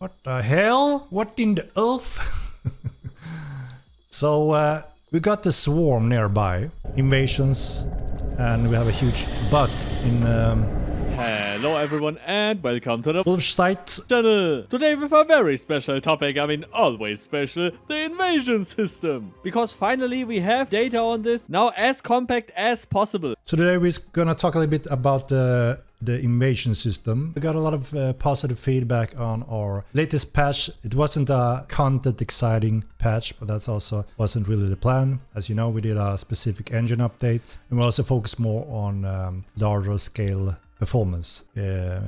What the hell? What in the earth? So we got the swarm nearby, invasions, and we have a huge butt in Hello everyone and welcome to the Wolfsite channel. Today with a very special topic, I mean always special, the invasion system. Because finally we have data on this, now as compact as possible. So today we're gonna talk a little bit about the invasion system. We got a lot of positive feedback on our latest patch. It wasn't a content exciting patch, but that's also wasn't really the plan. As you know, we did a specific engine update, and we also focused more on larger scale performance,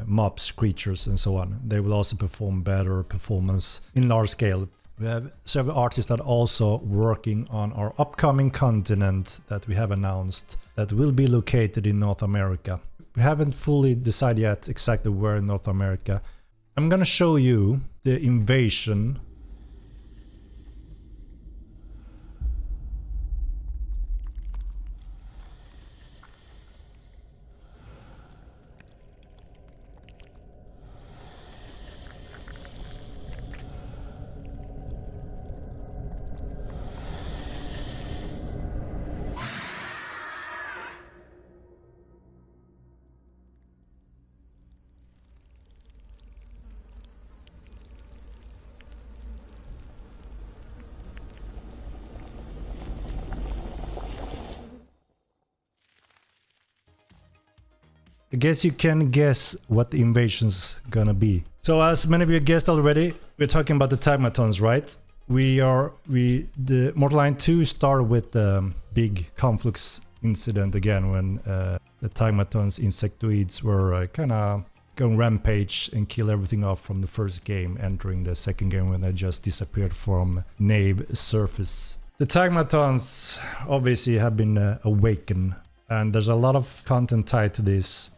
mobs, creatures, and so on. They will also perform better performance in large scale. We have several artists that are also working on our upcoming continent that we have announced that will be located in North America. We haven't fully decided yet exactly where in North America. I'm gonna show you the invasion. I guess you can guess what the invasion's gonna be. So as many of you guessed already, we're talking about the Tagmatons, right? The Mortal Line 2 started with the big conflicts incident again when the Tagmatons insectoids were kinda going rampage and kill everything off from the first game, entering the second game when they just disappeared from Nave surface. The Tagmatons obviously have been awakened, and there's a lot of content tied to this.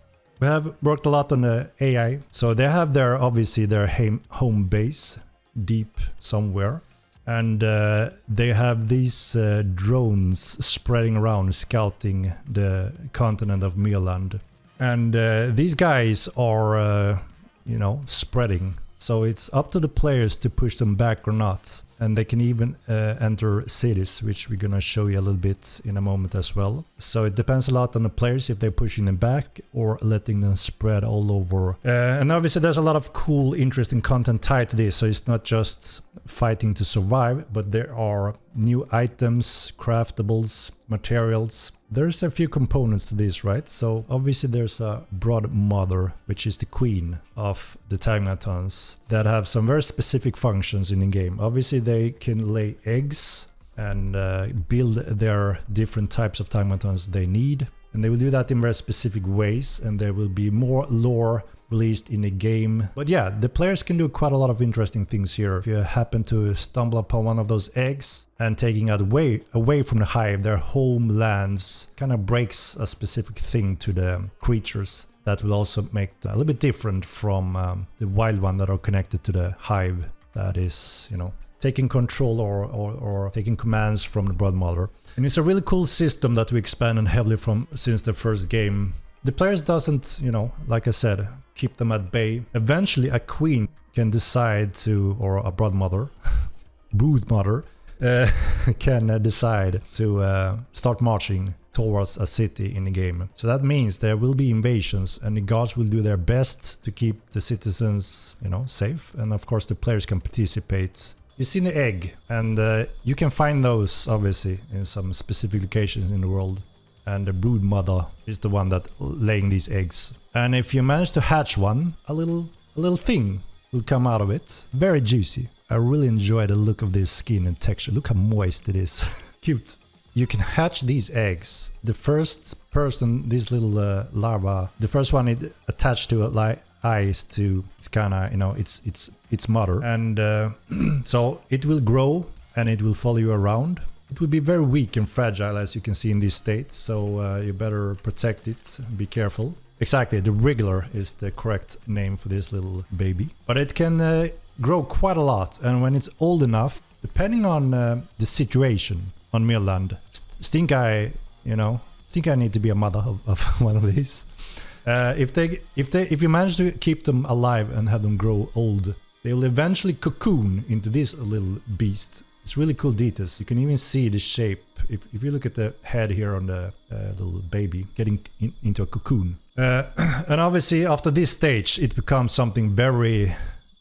We have worked a lot on the AI, so they have obviously their home base deep somewhere, and they have these drones spreading around scouting the continent of Myrland, and these guys are spreading, so it's up to the players to push them back or not. And they can even enter cities, which we're gonna show you a little bit in a moment as well. So it depends a lot on the players if they're pushing them back or letting them spread all over. And obviously there's a lot of cool, interesting content tied to this. So it's not just fighting to survive, but there are new items, craftables, materials. There's a few components to this, right? So obviously there's a Broodmother, which is the queen of the Tagmatons, that have some very specific functions in the game. Obviously they can lay eggs and build their different types of Tagmatons they need. And they will do that in very specific ways, and there will be more lore released in the game. But yeah, the players can do quite a lot of interesting things here. If you happen to stumble upon one of those eggs and taking it away from the hive, their homelands kind of breaks a specific thing to the creatures that will also make it a little bit different from the wild one that are connected to the hive that is, taking control or taking commands from the Broodmother. And it's a really cool system that we expanded heavily from since the first game. The players doesn't, like I said, keep them at bay. Eventually a queen can decide to, or a Broodmother, can decide to start marching towards a city in the game. So that means there will be invasions, and the guards will do their best to keep the citizens, safe. And of course the players can participate. You've seen the egg, and you can find those obviously in some specific locations in the world. And the Broodmother is the one that laying these eggs. And if you manage to hatch one, a little thing will come out of it. Very juicy. I really enjoy the look of this skin and texture. Look how moist it is. Cute. You can hatch these eggs. The first person, this little larva, the first one it attached to eyes to, it's kinda, it's mother. And so it will grow and it will follow you around. It will be very weak and fragile, as you can see in this state, so you better protect it, be careful. Exactly, the Wriggler is the correct name for this little baby. But it can grow quite a lot, and when it's old enough, depending on the situation on Myrland, Stink Eye need to be a mother of one of these. If you manage to keep them alive and have them grow old They will eventually cocoon into this little beast. It's really cool details. You can even see the shape. If you look at the head here on the little baby getting into a cocoon. And obviously after this stage it becomes something very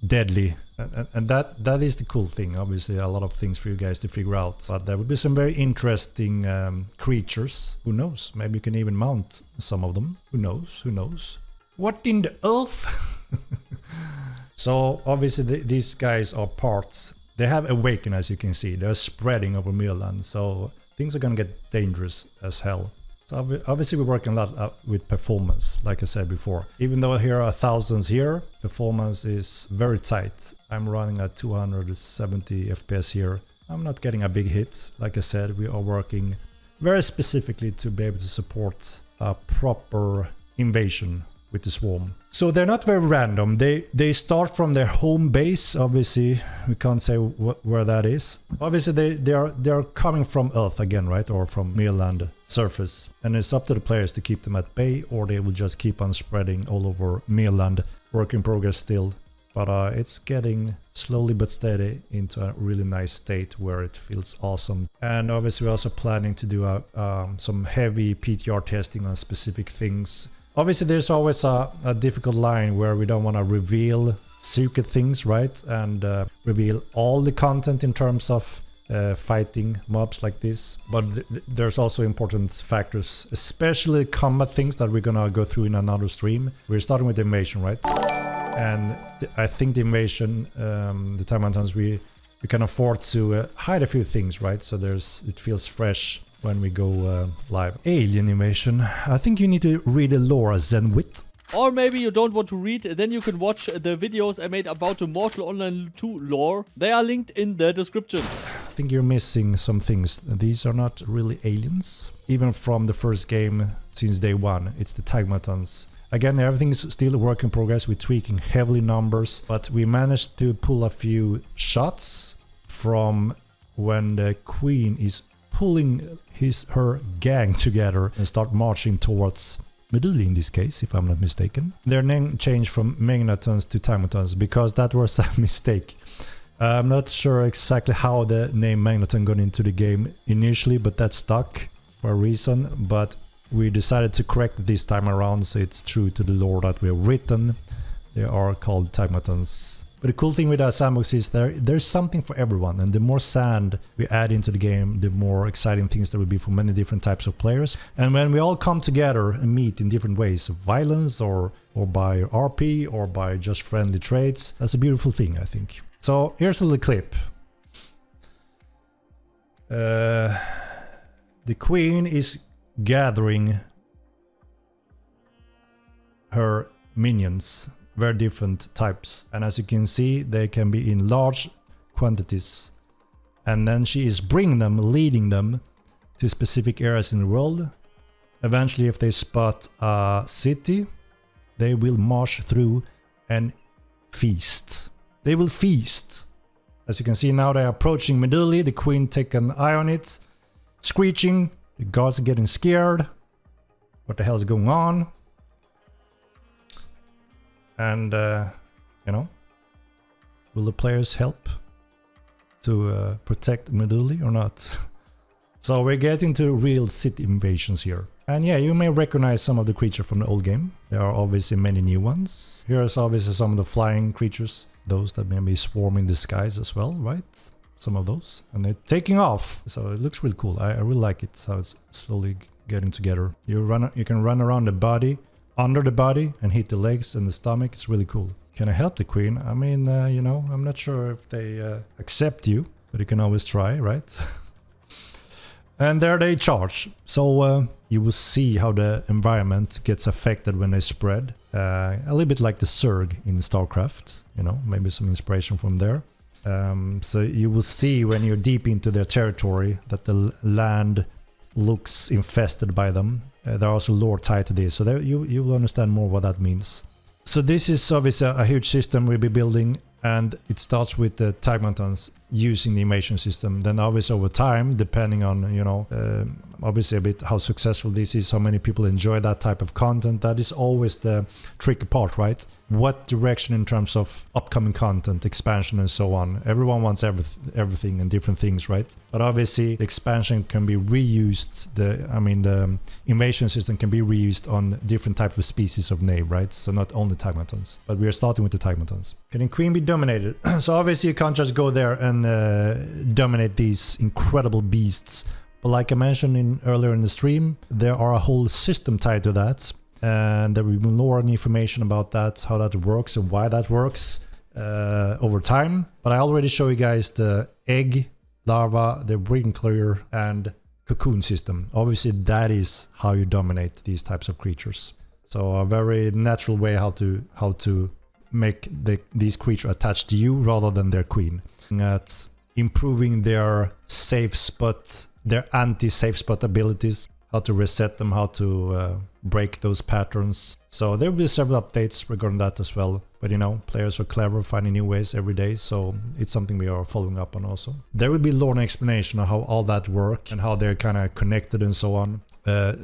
deadly. And that is the cool thing. Obviously a lot of things for you guys to figure out. But there will be some very interesting creatures. Who knows? Maybe you can even mount some of them. Who knows? Who knows? What in the earth? So obviously these guys are parts. They have awakened, as you can see. They're spreading over Myrland. So things are gonna get dangerous as hell. So obviously we're working a lot with performance, like I said before. Even though here are thousands here, performance is very tight. I'm running at 270 FPS here. I'm not getting a big hit. Like I said, we are working very specifically to be able to support a proper invasion with the swarm. So they're not very random. They start from their home base. Obviously, we can't say where that is. Obviously, they are coming from Earth again, right? Or from Myrland surface. And it's up to the players to keep them at bay, or they will just keep on spreading all over Myrland. Work in progress still. But it's getting slowly but steady into a really nice state where it feels awesome. And obviously, we're also planning to do some heavy PTR testing on specific things. Obviously, there's always a difficult line where we don't want to reveal secret things, right? And reveal all the content in terms of fighting mobs like this. But there's also important factors, especially combat things that we're gonna go through in another stream. We're starting with the invasion, right? And I think the invasion, the Tagmatons, we can afford to hide a few things, right? So it feels fresh when we go live. Alien invasion. I think you need to read the lore, Zenwit. Or maybe you don't want to read, then you can watch the videos I made about the Mortal Online 2 lore. They are linked in the description. I think you're missing some things. These are not really aliens. Even from the first game since day one, it's the Tagmatons. Again, everything's still a work in progress. We're tweaking heavily numbers, but we managed to pull a few shots from when the queen is pulling her gang together and start marching towards Meduli in this case, if I'm not mistaken. Their name changed from Tekmatons to Tagmatons because that was a mistake. I'm not sure exactly how the name Tekmaton got into the game initially, but that stuck for a reason. But we decided to correct it this time around, so it's true to the lore that we have written. They are called Tagmatons. But the cool thing with our sandbox is there's something for everyone, and the more sand we add into the game, the more exciting things there will be for many different types of players. And when we all come together and meet in different ways, violence or by RP or by just friendly traits, that's a beautiful thing, I think. So here's a little clip. The queen is gathering her minions. Very different types, and as you can see, they can be in large quantities, and then she is bringing them, leading them to specific areas in the world. Eventually, if they spot a city, they will march through and feast. They will feast. As you can see now, they are approaching Meduli. The queen take an eye on it, screeching. The guards are getting scared. What the hell is going on? And, you know, will the players help to protect Meduli or not? So we're getting to real city invasions here. And yeah, you may recognize some of the creatures from the old game. There are obviously many new ones. Here's obviously some of the flying creatures. Those that maybe swarm in the skies as well, right? Some of those. And they're taking off. So it looks really cool. I really like it, how it's slowly getting together. You can run around the body, under the body, and hit the legs and the stomach. It's really cool. Can I help the queen? I mean, you know, I'm not sure if they accept you, but you can always try, right? And there they charge. So you will see how the environment gets affected when they spread. A little bit like the Zerg in StarCraft, you know, maybe some inspiration from there. So you will see when you're deep into their territory that the land looks infested by them. There are also lore tied to this, so there you will understand more what that means. So this is obviously a huge system we'll be building, and it starts with the Tagmatons. using the invasion system. Then obviously over time, depending on, you know, obviously a bit how successful this is, how many people enjoy that type of content, that is always the tricky part, right? What direction in terms of upcoming content, expansion and so on. Everyone wants everything and different things, right? But obviously the expansion can be reused, the invasion system can be reused on different types of species of knave, right? So not only Tagmatons, but we are starting with the Tagmatons. Can a queen be dominated? So obviously you can't just go there and dominate these incredible beasts. But like I mentioned earlier in the stream, there are a whole system tied to that. And there will be more information about that, how that works and why that works over time. But I already show you guys the egg, larva, the breeding clear, and cocoon system. Obviously that is how you dominate these types of creatures. So a very natural way how to make these creatures attached to you rather than their queen. At improving their safe spot, their anti-safe spot abilities, how to reset them, how to break those patterns. So there will be several updates regarding that as well. But you know, players are clever, finding new ways every day, so it's something we are following up on also. There will be lore and explanation of how all that works and how they're kind of connected and so on.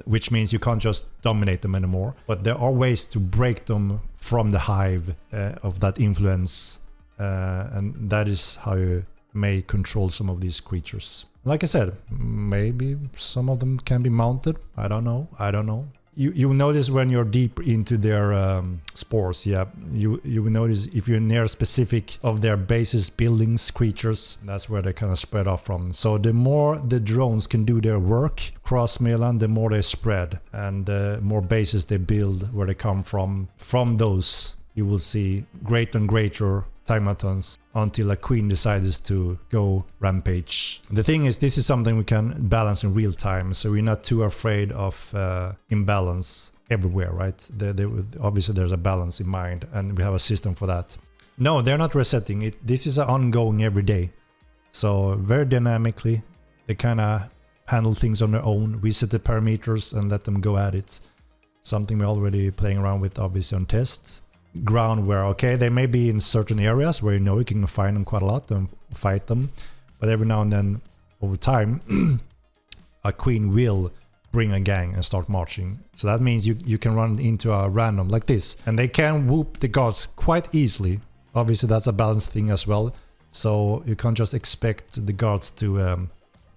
Which means you can't just dominate them anymore. But there are ways to break them from the hive of that influence. And that is how you may control some of these creatures. Like I said, maybe some of them can be mounted. I don't know. You will notice when you're deep into their spores, yeah. You will notice if you're near specific of their bases, buildings, creatures, that's where they kind of spread off from. So the more the drones can do their work across Myrland, the more they spread. And the more bases they build, where they come from. From those, you will see greater and greater Tagmatons until a queen decides to go rampage. The thing is, this is something we can balance in real time, so we're not too afraid of imbalance everywhere, right? Obviously there's a balance in mind, and we have a system for that. No, they're not resetting it. This is ongoing every day. So very dynamically, they kind of handle things on their own. We set the parameters and let them go at it. Something we're already playing around with, obviously, on tests. Ground where, okay, they may be in certain areas where you know you can find them quite a lot and fight them, but every now and then over time a queen will bring a gang and start marching. So that means you can run into a random like this, and they can whoop the guards quite easily. Obviously that's a balance thing as well, so you can't just expect the guards to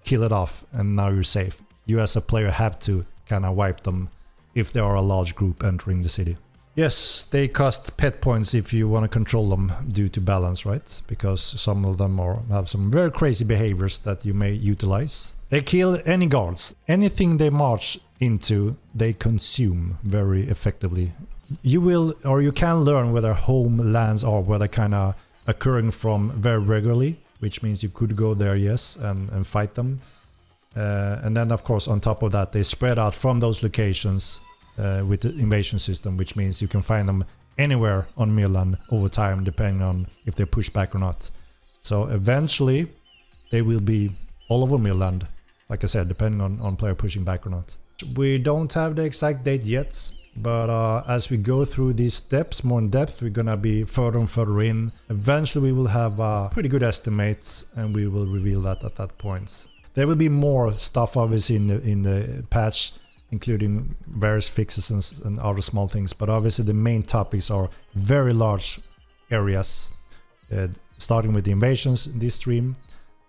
kill it off and now you're safe. You as a player have to kind of wipe them if there are a large group entering the city. Yes, they cost pet points if you want to control them due to balance, right? Because some of them have some very crazy behaviors that you may utilize. They kill any guards. Anything they march into, they consume very effectively. You will, or you can learn where their homelands are, where they're kind of occurring from very regularly, which means you could go there, yes, and fight them. And then, of course, on top of that, they spread out from those locations with the invasion system, which means you can find them anywhere on Myrland over time, depending on if they push back or not. So eventually they will be all over Myrland, like I said, depending on player pushing back or not. We don't have the exact date yet, but as we go through these steps more in depth, we're gonna be further and further in. Eventually we will have pretty good estimates, and we will reveal that at that point. There will be more stuff obviously in the patch, including various fixes and other small things, but obviously the main topics are very large areas, starting with the invasions in this stream.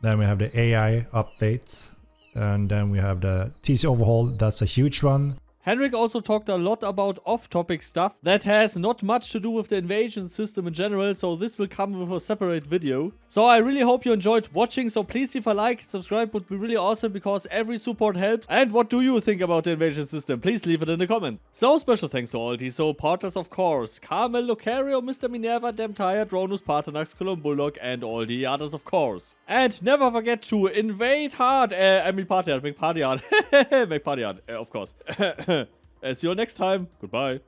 Then we have the AI updates, and then we have the TC overhaul. That's a huge one. Henrik also talked a lot about off-topic stuff that has not much to do with the invasion system in general, so this will come with a separate video. So I really hope you enjoyed watching, so please leave a like, subscribe would be really awesome because every support helps. And what do you think about the invasion system? Please leave it in the comments. So special thanks to all these supporters, of course. Carmel, Lucario, Mr. Minerva, Demtire, Dronus, Paternax, Colum Bulldog, and all the others, of course. And never forget to invade hard, party hard, make party hard. Make party hard, of course. See you next time. Goodbye.